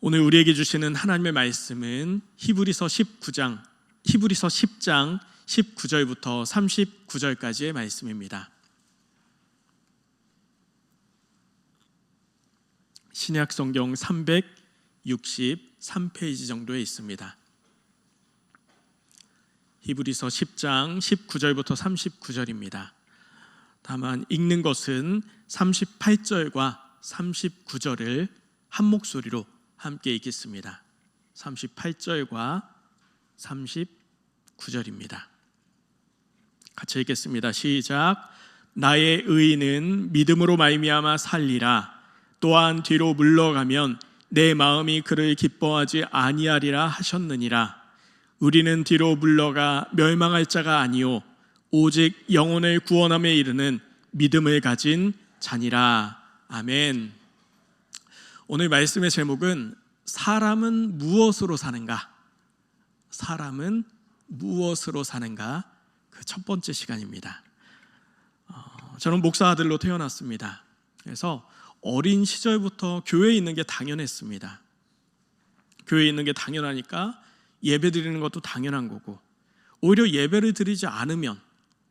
오늘 우리에게 주시는 하나님의 말씀은 히브리서 10장 19절부터 39절까지의 말씀입니다. 신약 성경 363페이지 정도에 있습니다. 히브리서 10장 19절부터 39절입니다. 다만 읽는 것은 38절과 39절을 한 목소리로 함께 읽겠습니다. 38절과 39절입니다. 같이 읽겠습니다. 시작. 나의 의인은 믿음으로 말미암아 살리라. 또한 뒤로 물러가면 내 마음이 그를 기뻐하지 아니하리라 하셨느니라. 우리는 뒤로 물러가 멸망할 자가 아니요 오직 영혼을 구원함에 이르는 믿음을 가진 자니라. 아멘. 오늘 말씀의 제목은 사람은 무엇으로 사는가? 사람은 무엇으로 사는가? 그 첫 번째 시간입니다. 저는 목사 아들로 태어났습니다. 그래서 어린 시절부터 교회에 있는 게 당연했습니다. 교회에 있는 게 당연하니까 예배 드리는 것도 당연한 거고, 오히려 예배를 드리지 않으면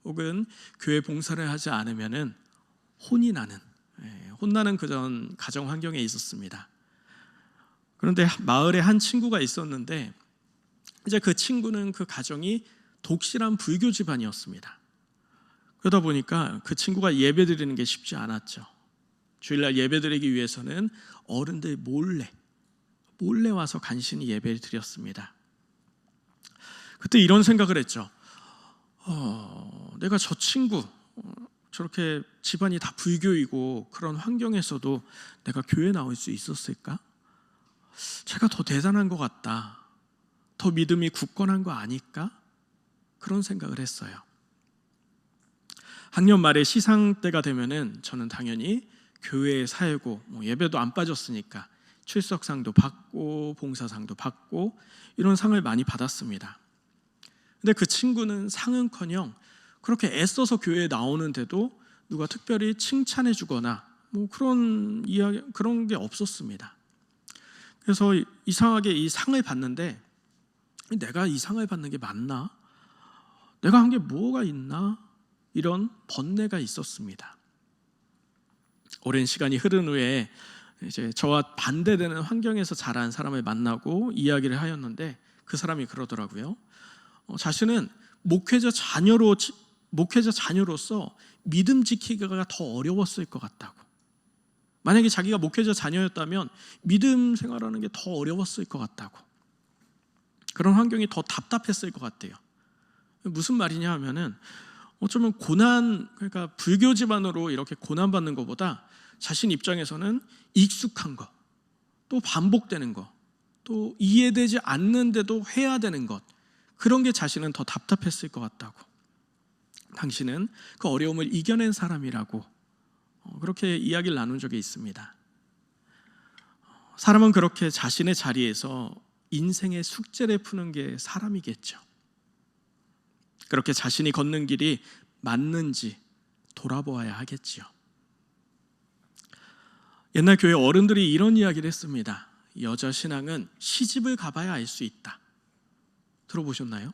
혹은 교회 봉사를 하지 않으면은 혼나는 그런 가정 환경에 있었습니다. 그런데 마을에 한 친구가 있었는데, 이제 그 친구는 그 가정이 독실한 불교 집안이었습니다. 그러다 보니까 그 친구가 예배 드리는 게 쉽지 않았죠. 주일날 예배 드리기 위해서는 어른들 몰래 와서 간신히 예배를 드렸습니다. 그때 이런 생각을 했죠. 내가 저 친구 저렇게 집안이 다 불교이고 그런 환경에서도 내가 교회 나올 수 있었을까? 제가 더 대단한 것 같다. 더 믿음이 굳건한 거 아닐까? 그런 생각을 했어요. 학년 말에 시상 때가 되면은 저는 당연히 교회에 살고 예배도 안 빠졌으니까 출석상도 받고 봉사상도 받고 이런 상을 많이 받았습니다. 근데 그 친구는 상은커녕 그렇게 애써서 교회에 나오는데도 누가 특별히 칭찬해 주거나 그런 게 없었습니다. 그래서 이상하게 이 상을 받는데 내가 이 상을 받는 게 맞나? 내가 한 게 뭐가 있나? 이런 번뇌가 있었습니다. 오랜 시간이 흐른 후에 이제 저와 반대되는 환경에서 자란 사람을 만나고 이야기를 하였는데, 그 사람이 그러더라고요. 자신은 목회자 자녀로서 믿음 지키기가 더 어려웠을 것 같다고. 만약에 자기가 목회자 자녀였다면 믿음 생활하는 게 더 어려웠을 것 같다고. 그런 환경이 더 답답했을 것 같아요. 무슨 말이냐 하면은 어쩌면 그러니까 불교 집안으로 이렇게 고난받는 것보다 자신 입장에서는 익숙한 것, 또 반복되는 것, 또 이해되지 않는데도 해야 되는 것, 그런 게 자신은 더 답답했을 것 같다고. 당신은 그 어려움을 이겨낸 사람이라고 그렇게 이야기를 나눈 적이 있습니다. 사람은 그렇게 자신의 자리에서 인생의 숙제를 푸는 게 사람이겠죠. 그렇게 자신이 걷는 길이 맞는지 돌아보아야 하겠지요. 옛날 교회 어른들이 이런 이야기를 했습니다. 여자 신앙은 시집을 가봐야 알 수 있다. 들어보셨나요?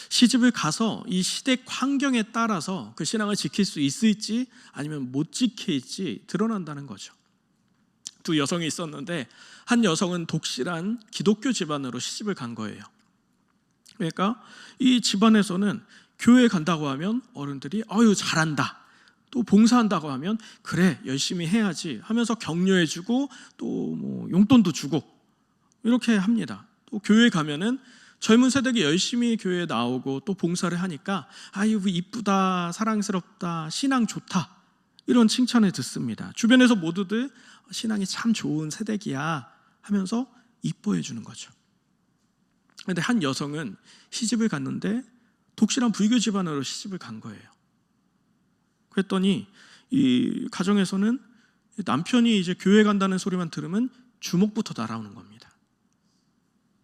시집을 가서 이 시대 환경에 따라서 그 신앙을 지킬 수 있을지 아니면 못 지킬지 드러난다는 거죠. 두 여성이 있었는데 한 여성은 독실한 기독교 집안으로 시집을 간 거예요. 그러니까 이 집안에서는 교회에 간다고 하면 어른들이 아유 잘한다, 또 봉사한다고 하면 그래 열심히 해야지 하면서 격려해주고 또 용돈도 주고 이렇게 합니다. 또 교회에 가면은 젊은 세대가 열심히 교회에 나오고 또 봉사를 하니까 아유 이쁘다, 사랑스럽다, 신앙 좋다, 이런 칭찬을 듣습니다. 주변에서 모두들 신앙이 참 좋은 세대기야 하면서 이뻐해 주는 거죠. 그런데 한 여성은 시집을 갔는데 독실한 불교 집안으로 시집을 간 거예요. 그랬더니 이 가정에서는 남편이 이제 교회 간다는 소리만 들으면 주먹부터 날아오는 겁니다.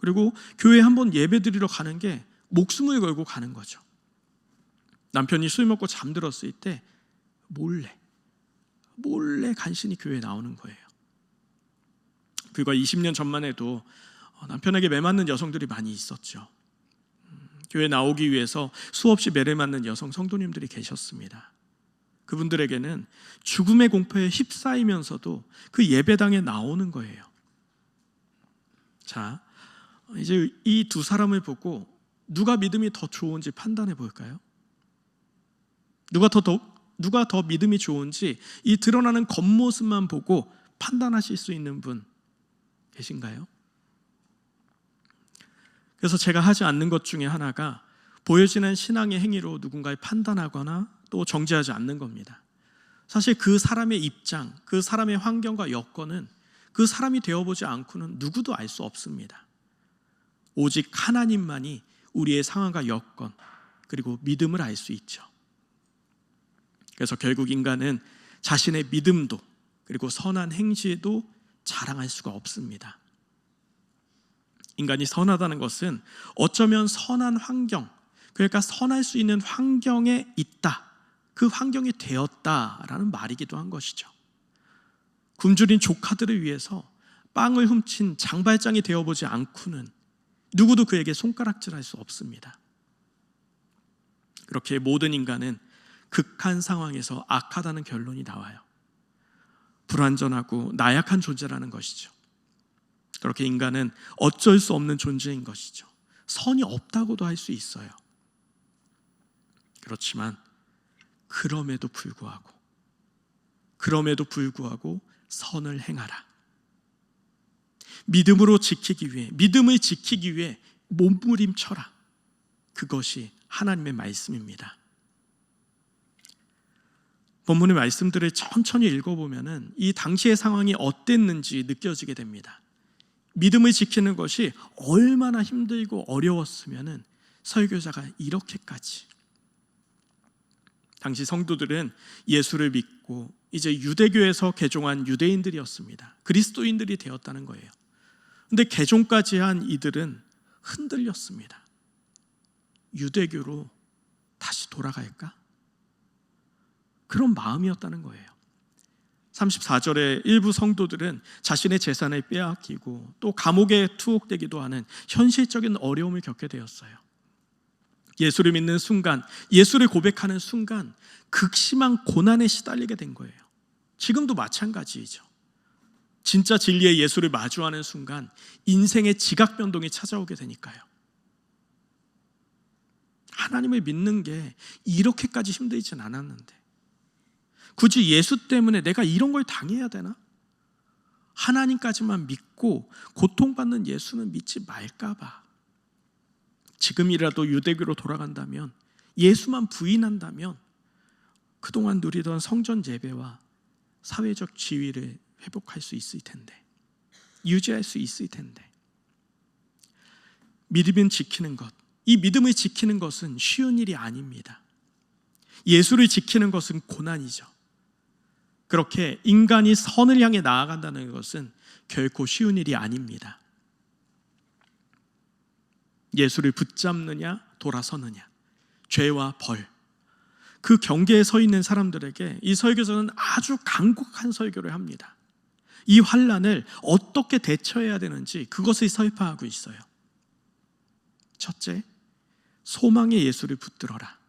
그리고 교회 한번 예배 드리러 가는 게 목숨을 걸고 가는 거죠. 남편이 술 먹고 잠들었을 때 몰래 간신히 교회에 나오는 거예요. 불과 20년 전만 해도 남편에게 매 맞는 여성들이 많이 있었죠. 교회 나오기 위해서 수없이 매를 맞는 여성 성도님들이 계셨습니다. 그분들에게는 죽음의 공포에 휩싸이면서도 그 예배당에 나오는 거예요. 자, 이제 이 두 사람을 보고 누가 믿음이 더 좋은지 판단해 볼까요? 누가 더 믿음이 좋은지 이 드러나는 겉모습만 보고 판단하실 수 있는 분 계신가요? 그래서 제가 하지 않는 것 중에 하나가 보여지는 신앙의 행위로 누군가를 판단하거나 또 정죄하지 않는 겁니다. 사실 그 사람의 입장, 그 사람의 환경과 여건은 그 사람이 되어보지 않고는 누구도 알 수 없습니다. 오직 하나님만이 우리의 상황과 여건 그리고 믿음을 알 수 있죠. 그래서 결국 인간은 자신의 믿음도 그리고 선한 행실도 자랑할 수가 없습니다. 인간이 선하다는 것은 어쩌면 선한 환경, 그러니까 선할 수 있는 환경에 있다, 그 환경이 되었다라는 말이기도 한 것이죠. 굶주린 조카들을 위해서 빵을 훔친 장발장이 되어보지 않고는 누구도 그에게 손가락질할 수 없습니다. 그렇게 모든 인간은 극한 상황에서 악하다는 결론이 나와요. 불완전하고 나약한 존재라는 것이죠. 그렇게 인간은 어쩔 수 없는 존재인 것이죠. 선이 없다고도 할 수 있어요. 그렇지만 그럼에도 불구하고 선을 행하라. 믿음을 지키기 위해 몸부림쳐라. 그것이 하나님의 말씀입니다. 본문의 말씀들을 천천히 읽어보면 이 당시의 상황이 어땠는지 느껴지게 됩니다. 믿음을 지키는 것이 얼마나 힘들고 어려웠으면 설교자가 이렇게까지. 당시 성도들은 예수를 믿고 이제 유대교에서 개종한 유대인들이었습니다. 그리스도인들이 되었다는 거예요. 근데 개종까지 한 이들은 흔들렸습니다. 유대교로 다시 돌아갈까? 그런 마음이었다는 거예요. 34절에 일부 성도들은 자신의 재산을 빼앗기고 또 감옥에 투옥되기도 하는 현실적인 어려움을 겪게 되었어요. 예수를 믿는 순간, 예수를 고백하는 순간 극심한 고난에 시달리게 된 거예요. 지금도 마찬가지이죠. 진짜 진리의 예수를 마주하는 순간 인생의 지각 변동이 찾아오게 되니까요. 하나님을 믿는 게 이렇게까지 힘들진 않았는데 굳이 예수 때문에 내가 이런 걸 당해야 되나? 하나님까지만 믿고 고통받는 예수는 믿지 말까 봐. 지금이라도 유대교로 돌아간다면, 예수만 부인한다면 그동안 누리던 성전 예배와 사회적 지위를 회복할 수 있을 텐데, 유지할 수 있을 텐데. 믿음을 지키는 것, 이 믿음을 지키는 것은 쉬운 일이 아닙니다. 예수를 지키는 것은 고난이죠. 그렇게 인간이 선을 향해 나아간다는 것은 결코 쉬운 일이 아닙니다. 예수를 붙잡느냐 돌아서느냐, 죄와 벌, 그 경계에 서 있는 사람들에게 이 설교자는 아주 간곡한 설교를 합니다. 이 환난을 어떻게 대처해야 되는지 그것을 설파하고 있어요. 첫째, 소망의 예수를 붙들어라.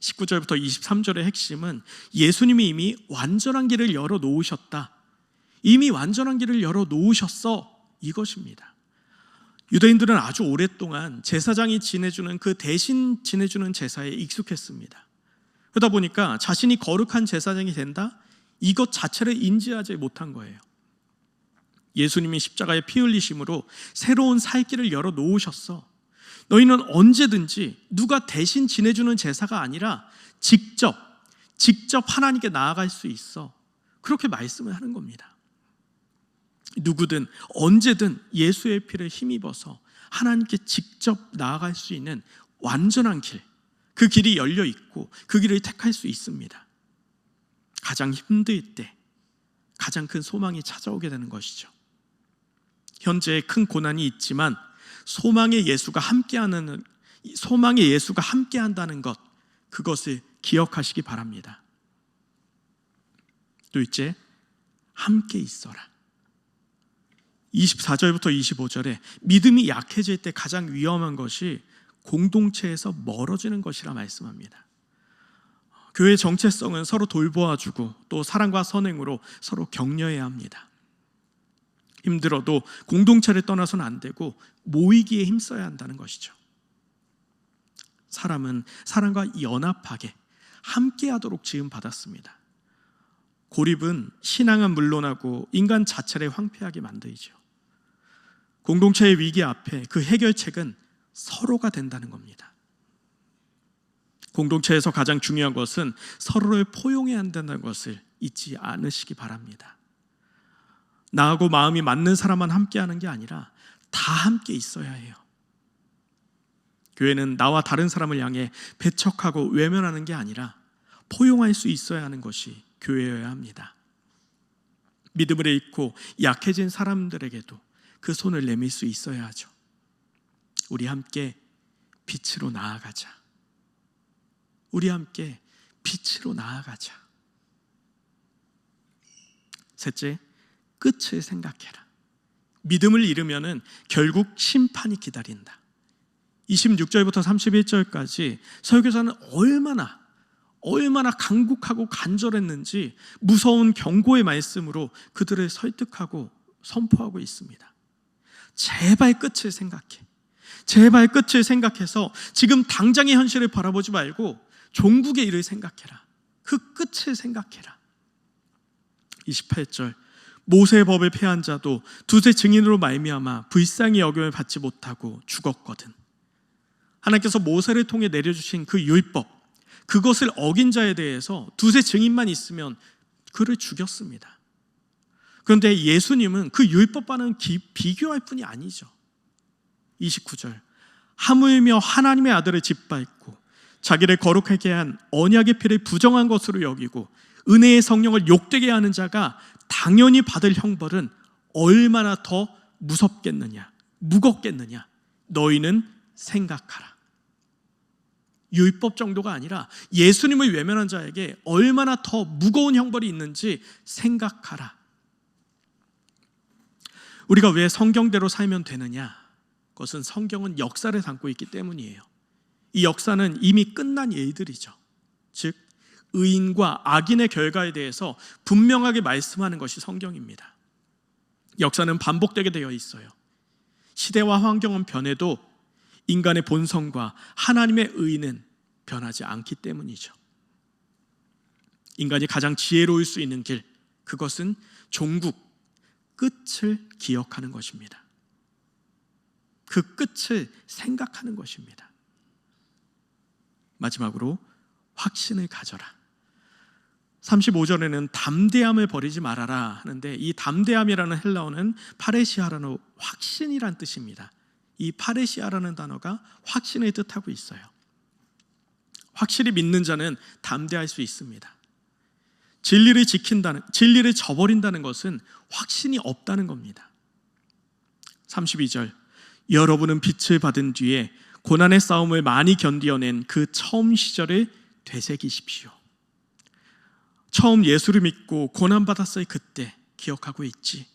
19절부터 23절의 핵심은 예수님이 이미 완전한 길을 열어놓으셨다, 이미 완전한 길을 열어놓으셨어, 이것입니다. 유대인들은 아주 오랫동안 제사장이 지내주는 그 대신 지내주는 제사에 익숙했습니다. 그러다 보니까 자신이 거룩한 제사장이 된다, 이것 자체를 인지하지 못한 거예요. 예수님이 십자가에 피 흘리심으로 새로운 살 길을 열어놓으셨어. 너희는 언제든지 누가 대신 지내주는 제사가 아니라 직접 하나님께 나아갈 수 있어. 그렇게 말씀을 하는 겁니다. 누구든 언제든 예수의 피를 힘입어서 하나님께 직접 나아갈 수 있는 완전한 길, 그 길이 열려 있고 그 길을 택할 수 있습니다. 가장 힘들 때 가장 큰 소망이 찾아오게 되는 것이죠. 현재 큰 고난이 있지만 소망의 예수가 함께한다는 것, 그것을 기억하시기 바랍니다. 둘째, 함께 있어라. 24절부터 25절에 믿음이 약해질 때 가장 위험한 것이 공동체에서 멀어지는 것이라 말씀합니다. 교회의 정체성은 서로 돌보아주고 또 사랑과 선행으로 서로 격려해야 합니다. 힘들어도 공동체를 떠나서는 안 되고 모이기에 힘써야 한다는 것이죠. 사람은 사람과 연합하게 함께하도록 지음받았습니다. 고립은 신앙은 물론하고 인간 자체를 황폐하게 만들죠. 공동체의 위기 앞에 그 해결책은 서로가 된다는 겁니다. 공동체에서 가장 중요한 것은 서로를 포용해야 한다는 것을 잊지 않으시기 바랍니다. 나하고 마음이 맞는 사람만 함께하는 게 아니라 다 함께 있어야 해요. 교회는 나와 다른 사람을 향해 배척하고 외면하는 게 아니라 포용할 수 있어야 하는 것이 교회여야 합니다. 믿음을 잃고 약해진 사람들에게도 그 손을 내밀 수 있어야 하죠. 우리 함께 빛으로 나아가자. 우리 함께 빛으로 나아가자. 셋째, 끝을 생각해라. 믿음을 잃으면 결국 심판이 기다린다. 26절부터 31절까지 설교사는 얼마나 간곡하고 간절했는지 무서운 경고의 말씀으로 그들을 설득하고 선포하고 있습니다. 제발 끝을 생각해. 제발 끝을 생각해서 지금 당장의 현실을 바라보지 말고 종국의 일을 생각해라. 그 끝을 생각해라. 28절, 모세의 법을 폐한 자도 두세 증인으로 말미암아 불쌍히 여김을 받지 못하고 죽었거든. 하나님께서 모세를 통해 내려주신 그 율법, 그것을 어긴 자에 대해서 두세 증인만 있으면 그를 죽였습니다. 그런데 예수님은 그 율법과는 비교할 뿐이 아니죠. 29절, 하물며 하나님의 아들을 짓밟고 자기를 거룩하게 한 언약의 피를 부정한 것으로 여기고 은혜의 성령을 욕되게 하는 자가 당연히 받을 형벌은 얼마나 더 무섭겠느냐, 무겁겠느냐, 너희는 생각하라. 율법 정도가 아니라 예수님을 외면한 자에게 얼마나 더 무거운 형벌이 있는지 생각하라. 우리가 왜 성경대로 살면 되느냐? 그것은 성경은 역사를 담고 있기 때문이에요. 이 역사는 이미 끝난 일들이죠. 즉 의인과 악인의 결과에 대해서 분명하게 말씀하는 것이 성경입니다. 역사는 반복되게 되어 있어요. 시대와 환경은 변해도 인간의 본성과 하나님의 의는 변하지 않기 때문이죠. 인간이 가장 지혜로울 수 있는 길, 그것은 종국, 끝을 기억하는 것입니다. 그 끝을 생각하는 것입니다. 마지막으로 확신을 가져라. 35절에는 담대함을 버리지 말아라 하는데, 이 담대함이라는 헬라어는 파레시아라는 확신이란 뜻입니다. 이 파레시아라는 단어가 확신을 뜻하고 있어요. 확실히 믿는 자는 담대할 수 있습니다. 진리를 저버린다는 것은 확신이 없다는 겁니다. 32절, 여러분은 빛을 받은 뒤에 고난의 싸움을 많이 견디어낸 그 처음 시절을 되새기십시오. 처음 예수를 믿고 고난받았을 그때 기억하고 있지?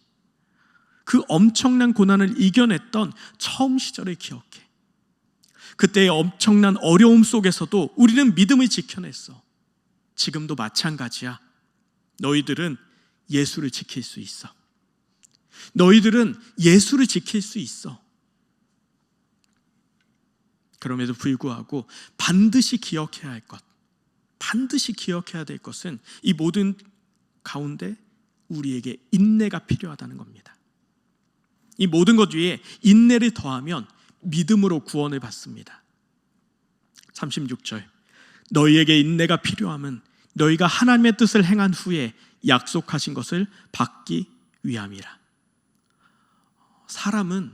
그 엄청난 고난을 이겨냈던 처음 시절을 기억해. 그때의 엄청난 어려움 속에서도 우리는 믿음을 지켜냈어. 지금도 마찬가지야. 너희들은 예수를 지킬 수 있어. 너희들은 예수를 지킬 수 있어. 그럼에도 불구하고 반드시 기억해야 할 것, 반드시 기억해야 될 것은 이 모든 가운데 우리에게 인내가 필요하다는 겁니다. 이 모든 것 위에 인내를 더하면 믿음으로 구원을 받습니다. 36절, 너희에게 인내가 필요함은 너희가 하나님의 뜻을 행한 후에 약속하신 것을 받기 위함이라. 사람은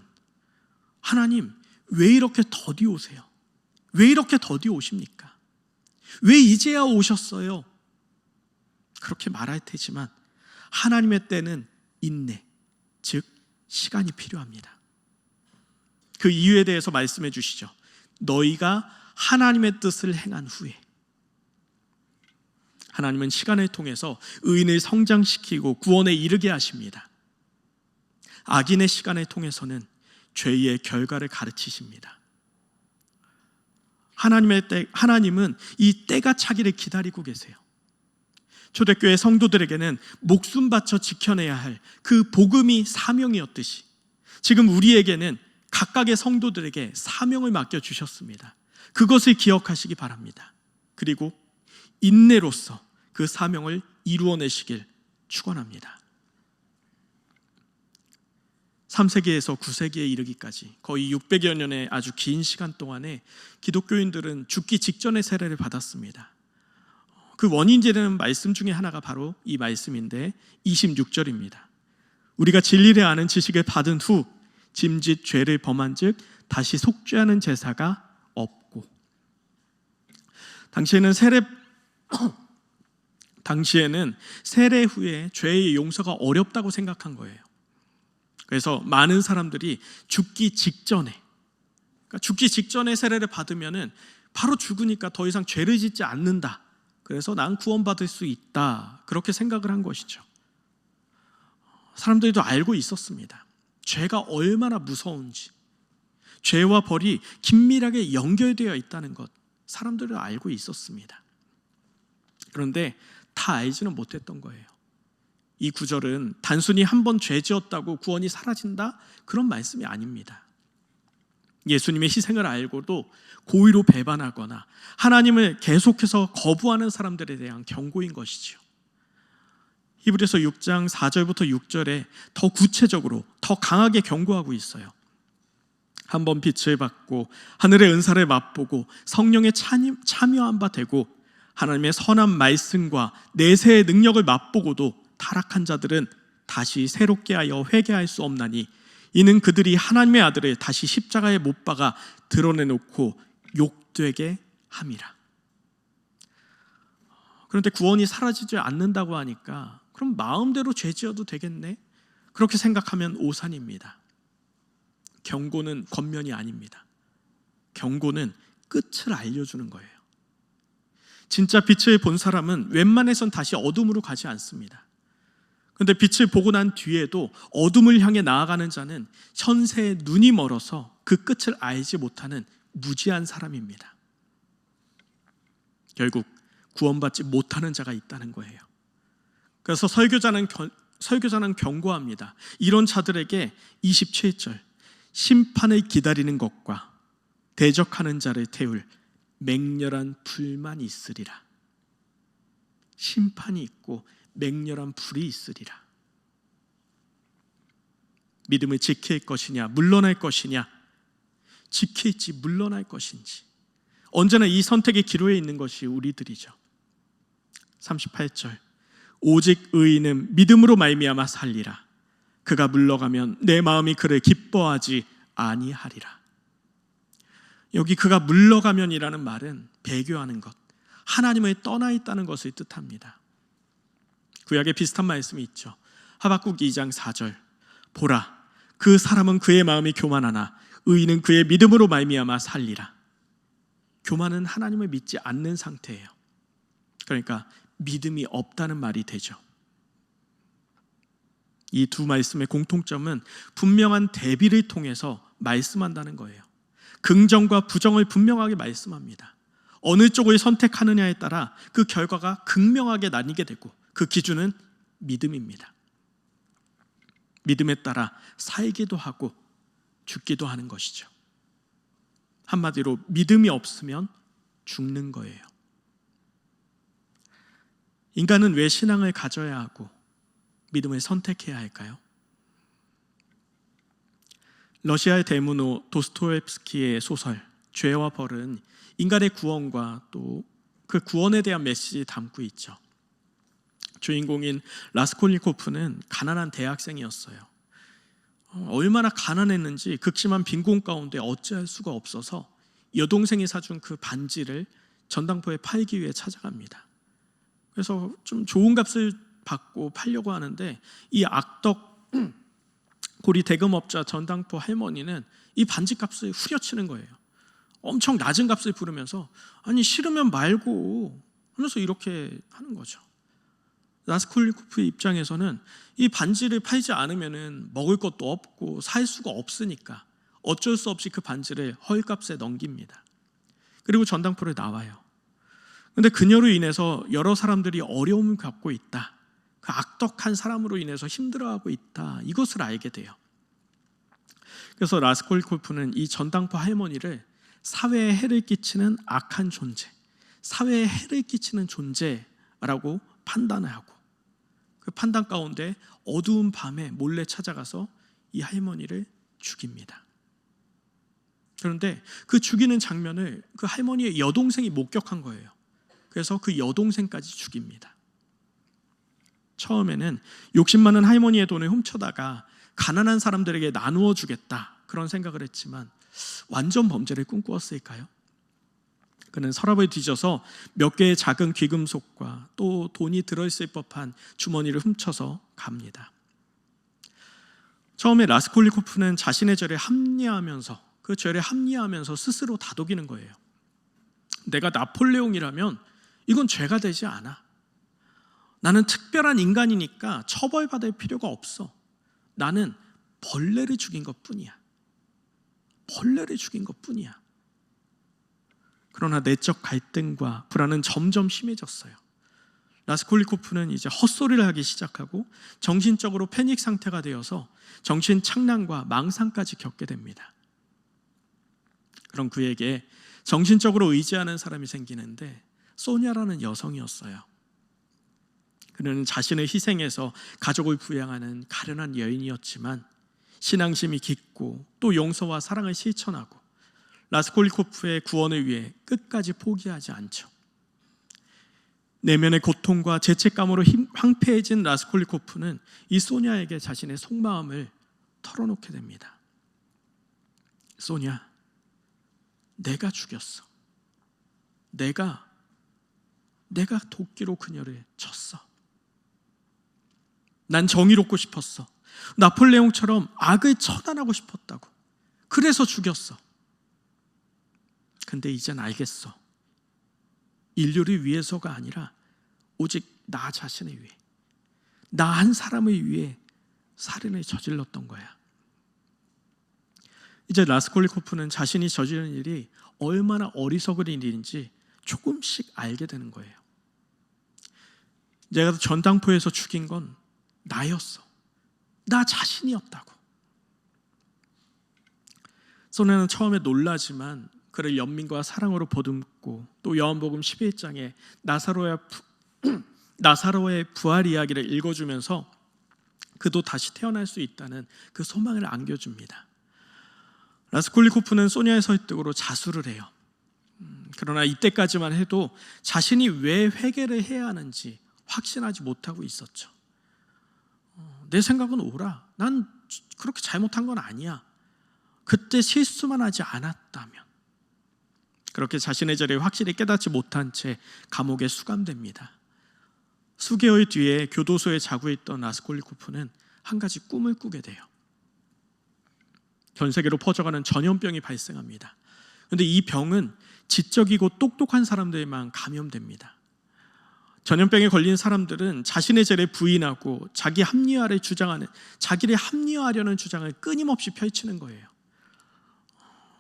하나님 왜 이렇게 더디 오세요? 왜 이렇게 더디 오십니까? 왜 이제야 오셨어요? 그렇게 말할 테지만 하나님의 때는 인내, 즉 시간이 필요합니다. 그 이유에 대해서 말씀해 주시죠. 너희가 하나님의 뜻을 행한 후에. 하나님은 시간을 통해서 의인을 성장시키고 구원에 이르게 하십니다. 악인의 시간을 통해서는 죄의 결과를 가르치십니다. 하나님은 이 때가 차기를 기다리고 계세요. 초대교회 성도들에게는 목숨 바쳐 지켜내야 할 그 복음이 사명이었듯이 지금 우리에게는 각각의 성도들에게 사명을 맡겨주셨습니다. 그것을 기억하시기 바랍니다. 그리고 인내로서 그 사명을 이루어내시길 축원합니다. 3세기에서 9세기에 이르기까지 거의 600여 년의 아주 긴 시간 동안에 기독교인들은 죽기 직전의 세례를 받았습니다. 그 원인되는 말씀 중에 하나가 바로 이 말씀인데 26절입니다. 우리가 진리를 아는 지식을 받은 후 짐짓 죄를 범한 즉 다시 속죄하는 제사가 없고. 당시에는 세례 후에 죄의 용서가 어렵다고 생각한 거예요. 그래서 많은 사람들이 죽기 직전에 세례를 받으면은 바로 죽으니까 더 이상 죄를 짓지 않는다. 그래서 난 구원받을 수 있다. 그렇게 생각을 한 것이죠. 사람들도 알고 있었습니다. 죄가 얼마나 무서운지, 죄와 벌이 긴밀하게 연결되어 있다는 것, 사람들은 알고 있었습니다. 그런데 다 알지는 못했던 거예요. 이 구절은 단순히 한 번 죄 지었다고 구원이 사라진다? 그런 말씀이 아닙니다. 예수님의 희생을 알고도 고의로 배반하거나 하나님을 계속해서 거부하는 사람들에 대한 경고인 것이죠. 히브리서 6장 4절부터 6절에 더 구체적으로 더 강하게 경고하고 있어요. 한번 빛을 받고 하늘의 은사를 맛보고 성령에 참여한 바 되고 하나님의 선한 말씀과 내세의 능력을 맛보고도 타락한 자들은 다시 새롭게 하여 회개할 수 없나니 이는 그들이 하나님의 아들을 다시 십자가에 못 박아 드러내놓고 욕되게 함이라. 그런데 구원이 사라지지 않는다고 하니까 그럼 마음대로 죄 지어도 되겠네? 그렇게 생각하면 오산입니다. 경고는 권면이 아닙니다. 경고는 끝을 알려주는 거예요. 진짜 빛을 본 사람은 웬만해선 다시 어둠으로 가지 않습니다. 그런데 빛을 보고 난 뒤에도 어둠을 향해 나아가는 자는 현세의 눈이 멀어서 그 끝을 알지 못하는 무지한 사람입니다. 결국 구원받지 못하는 자가 있다는 거예요. 그래서 설교자는 경고합니다. 이런 자들에게 27절 심판을 기다리는 것과 대적하는 자를 태울 맹렬한 불만 있으리라. 심판이 있고 맹렬한 불이 있으리라. 믿음을 지킬 것이냐 물러날 것이냐, 지킬지 물러날 것인지 언제나 이 선택의 기로에 있는 것이 우리들이죠. 38절 오직 의인은 믿음으로 말미암아 살리라. 그가 물러가면 내 마음이 그를 기뻐하지 아니하리라. 여기 그가 물러가면이라는 말은 배교하는 것, 하나님을 떠나 있다는 것을 뜻합니다. 구약에 비슷한 말씀이 있죠. 하박국 2장 4절 보라 그 사람은 그의 마음이 교만하나 의인은 그의 믿음으로 말미암아 살리라. 교만은 하나님을 믿지 않는 상태예요. 그러니까 믿음이 없다는 말이 되죠. 이 두 말씀의 공통점은 분명한 대비를 통해서 말씀한다는 거예요. 긍정과 부정을 분명하게 말씀합니다. 어느 쪽을 선택하느냐에 따라 그 결과가 극명하게 나뉘게 되고 그 기준은 믿음입니다. 믿음에 따라 살기도 하고 죽기도 하는 것이죠. 한마디로 믿음이 없으면 죽는 거예요. 인간은 왜 신앙을 가져야 하고 믿음을 선택해야 할까요? 러시아의 대문호 도스토옙스키의 소설 죄와 벌은 인간의 구원과 또 그 구원에 대한 메시지를 담고 있죠. 주인공인 라스콜니코프는 가난한 대학생이었어요. 얼마나 가난했는지 극심한 빈곤 가운데 어찌할 수가 없어서 여동생이 사준 그 반지를 전당포에 팔기 위해 찾아갑니다. 그래서 좀 좋은 값을 받고 팔려고 하는데 이 악덕 고리 대금업자 전당포 할머니는 이 반지 값을 후려치는 거예요. 엄청 낮은 값을 부르면서 아니 싫으면 말고 하면서 이렇게 하는 거죠. 라스콜리코프의 입장에서는 이 반지를 팔지 않으면 먹을 것도 없고 살 수가 없으니까 어쩔 수 없이 그 반지를 헐값에 넘깁니다. 그리고 전당포를 나와요. 그런데 그녀로 인해서 여러 사람들이 어려움을 겪고 있다, 그 악덕한 사람으로 인해서 힘들어하고 있다, 이것을 알게 돼요. 그래서 라스콜리코프는 이 전당포 할머니를 사회에 해를 끼치는 악한 존재, 사회에 해를 끼치는 존재라고 판단을 하고, 그 판단 가운데 어두운 밤에 몰래 찾아가서 이 할머니를 죽입니다. 그런데 그 죽이는 장면을 그 할머니의 여동생이 목격한 거예요. 그래서 그 여동생까지 죽입니다. 처음에는 욕심 많은 할머니의 돈을 훔쳐다가 가난한 사람들에게 나누어 주겠다, 그런 생각을 했지만 완전 범죄를 꿈꾸었을까요? 그는 서랍을 뒤져서 몇 개의 작은 귀금속과 또 돈이 들어있을 법한 주머니를 훔쳐서 갑니다. 처음에 라스콜리코프는 자신의 죄를 합리화하면서, 그 죄를 합리화하면서 스스로 다독이는 거예요. 내가 나폴레옹이라면 이건 죄가 되지 않아. 나는 특별한 인간이니까 처벌받을 필요가 없어. 나는 벌레를 죽인 것뿐이야. 벌레를 죽인 것뿐이야. 그러나 내적 갈등과 불안은 점점 심해졌어요. 라스콜리코프는 이제 헛소리를 하기 시작하고 정신적으로 패닉 상태가 되어서 정신 착란과 망상까지 겪게 됩니다. 그럼 그에게 정신적으로 의지하는 사람이 생기는데 소냐라는 여성이었어요. 그는 자신을 희생해서 가족을 부양하는 가련한 여인이었지만 신앙심이 깊고 또 용서와 사랑을 실천하고 라스콜리코프의 구원을 위해 끝까지 포기하지 않죠. 내면의 고통과 죄책감으로 황폐해진 라스콜리코프는 이 소냐에게 자신의 속마음을 털어놓게 됩니다. 소냐, 내가 죽였어. 내가 도끼로 그녀를 쳤어. 난 정의롭고 싶었어. 나폴레옹처럼 악을 처단하고 싶었다고. 그래서 죽였어. 근데 이젠 알겠어. 인류를 위해서가 아니라 오직 나 자신을 위해, 나 한 사람을 위해 살인을 저질렀던 거야. 이제 라스콜리코프는 자신이 저지른 일이 얼마나 어리석은 일인지 조금씩 알게 되는 거예요. 내가 전당포에서 죽인 건 나였어. 나 자신이었다고. 소냐는 처음에 놀라지만 그를 연민과 사랑으로 보듬고 또 요한복음 11장에 나사로의 부활 이야기를 읽어주면서 그도 다시 태어날 수 있다는 그 소망을 안겨줍니다. 라스콜리코프는 소냐의 설득으로 자수를 해요. 그러나 이때까지만 해도 자신이 왜 회개를 해야 하는지 확신하지 못하고 있었죠. 내 생각은 옳아. 난 그렇게 잘못한 건 아니야. 그때 실수만 하지 않았다면. 그렇게 자신의 죄를 확실히 깨닫지 못한 채 감옥에 수감됩니다. 수개월 뒤에 교도소에 자고 있던 라스콜리코프는 한 가지 꿈을 꾸게 돼요. 전 세계로 퍼져가는 전염병이 발생합니다. 그런데 이 병은 지적이고 똑똑한 사람들만 감염됩니다. 전염병에 걸린 사람들은 자신의 죄를 부인하고 자기를 합리화하려는 주장을 끊임없이 펼치는 거예요.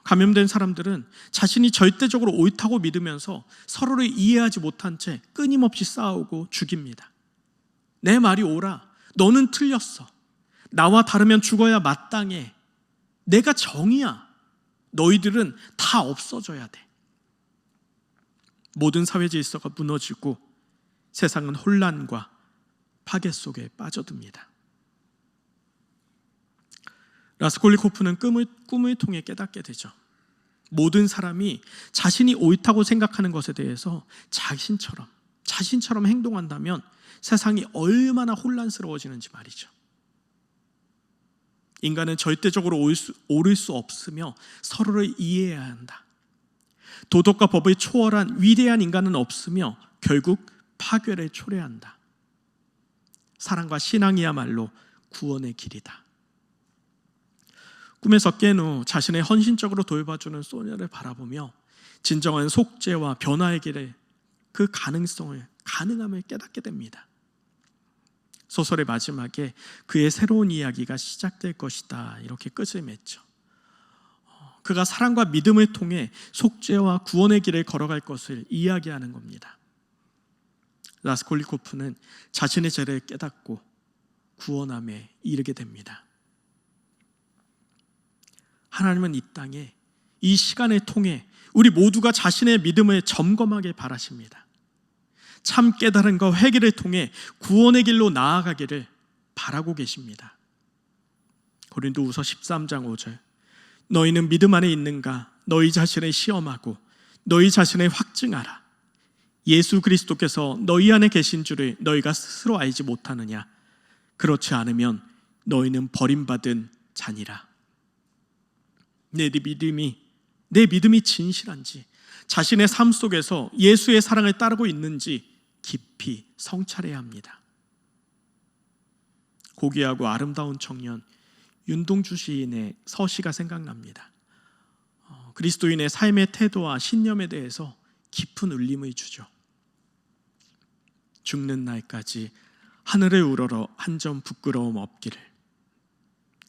감염된 사람들은 자신이 절대적으로 옳다고 믿으면서 서로를 이해하지 못한 채 끊임없이 싸우고 죽입니다. 내 말이 옳아. 너는 틀렸어. 나와 다르면 죽어야 마땅해. 내가 정의야. 너희들은 다 없어져야 돼. 모든 사회 질서가 무너지고 세상은 혼란과 파괴 속에 빠져듭니다. 라스콜리코프는 꿈을 통해 깨닫게 되죠. 모든 사람이 자신이 옳다고 생각하는 것에 대해서 자신처럼 행동한다면 세상이 얼마나 혼란스러워지는지 말이죠. 인간은 절대적으로 옳을 수 없으며 서로를 이해해야 한다. 도덕과 법을 초월한 위대한 인간은 없으며 결국 파괴를 초래한다. 사랑과 신앙이야말로 구원의 길이다. 꿈에서 깬 후 자신의 헌신적으로 돌봐주는 소녀를 바라보며 진정한 속죄와 변화의 길에 그 가능함을 깨닫게 됩니다. 소설의 마지막에 그의 새로운 이야기가 시작될 것이다, 이렇게 끝을 맺죠. 그가 사랑과 믿음을 통해 속죄와 구원의 길을 걸어갈 것을 이야기하는 겁니다. 라스콜리코프는 자신의 죄를 깨닫고 구원함에 이르게 됩니다. 하나님은 이 땅에 이 시간을 통해 우리 모두가 자신의 믿음을 점검하길 바라십니다. 참 깨달음과 회개를 통해 구원의 길로 나아가기를 바라고 계십니다. 고린도후서 13장 5절, 너희는 믿음 안에 있는가? 너희 자신을 시험하고 너희 자신을 확증하라. 예수 그리스도께서 너희 안에 계신 줄을 너희가 스스로 알지 못하느냐? 그렇지 않으면 너희는 버림받은 자니라. 내 믿음이 진실한지, 자신의 삶 속에서 예수의 사랑을 따르고 있는지 깊이 성찰해야 합니다. 고귀하고 아름다운 청년 윤동주 시인의 서시가 생각납니다. 그리스도인의 삶의 태도와 신념에 대해서 깊은 울림을 주죠. 죽는 날까지 하늘을 우러러 한 점 부끄러움 없기를.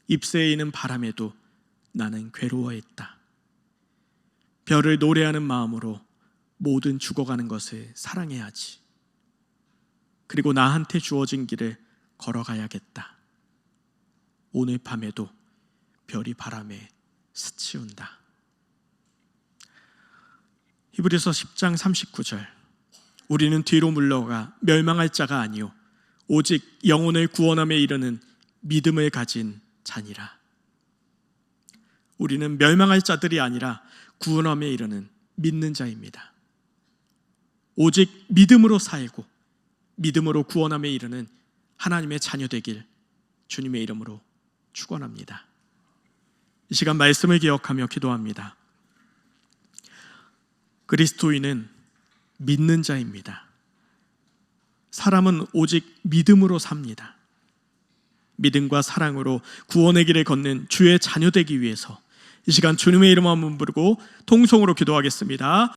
잎새에 있는 바람에도 나는 괴로워했다. 별을 노래하는 마음으로 모든 죽어가는 것을 사랑해야지. 그리고 나한테 주어진 길을 걸어가야겠다. 오늘 밤에도 별이 바람에 스치운다. 히브리서 10장 39절, 우리는 뒤로 물러가 멸망할 자가 아니요 오직 영혼을 구원함에 이르는 믿음을 가진 자니라. 우리는 멸망할 자들이 아니라 구원함에 이르는 믿는 자입니다. 오직 믿음으로 살고 믿음으로 구원함에 이르는 하나님의 자녀 되길 주님의 이름으로 축원합니다. 이 시간 말씀을 기억하며 기도합니다. 그리스도인은 믿는 자입니다. 사람은 오직 믿음으로 삽니다. 믿음과 사랑으로 구원의 길을 걷는 주의 자녀 되기 위해서 이 시간 주님의 이름 한번 부르고 통성으로 기도하겠습니다.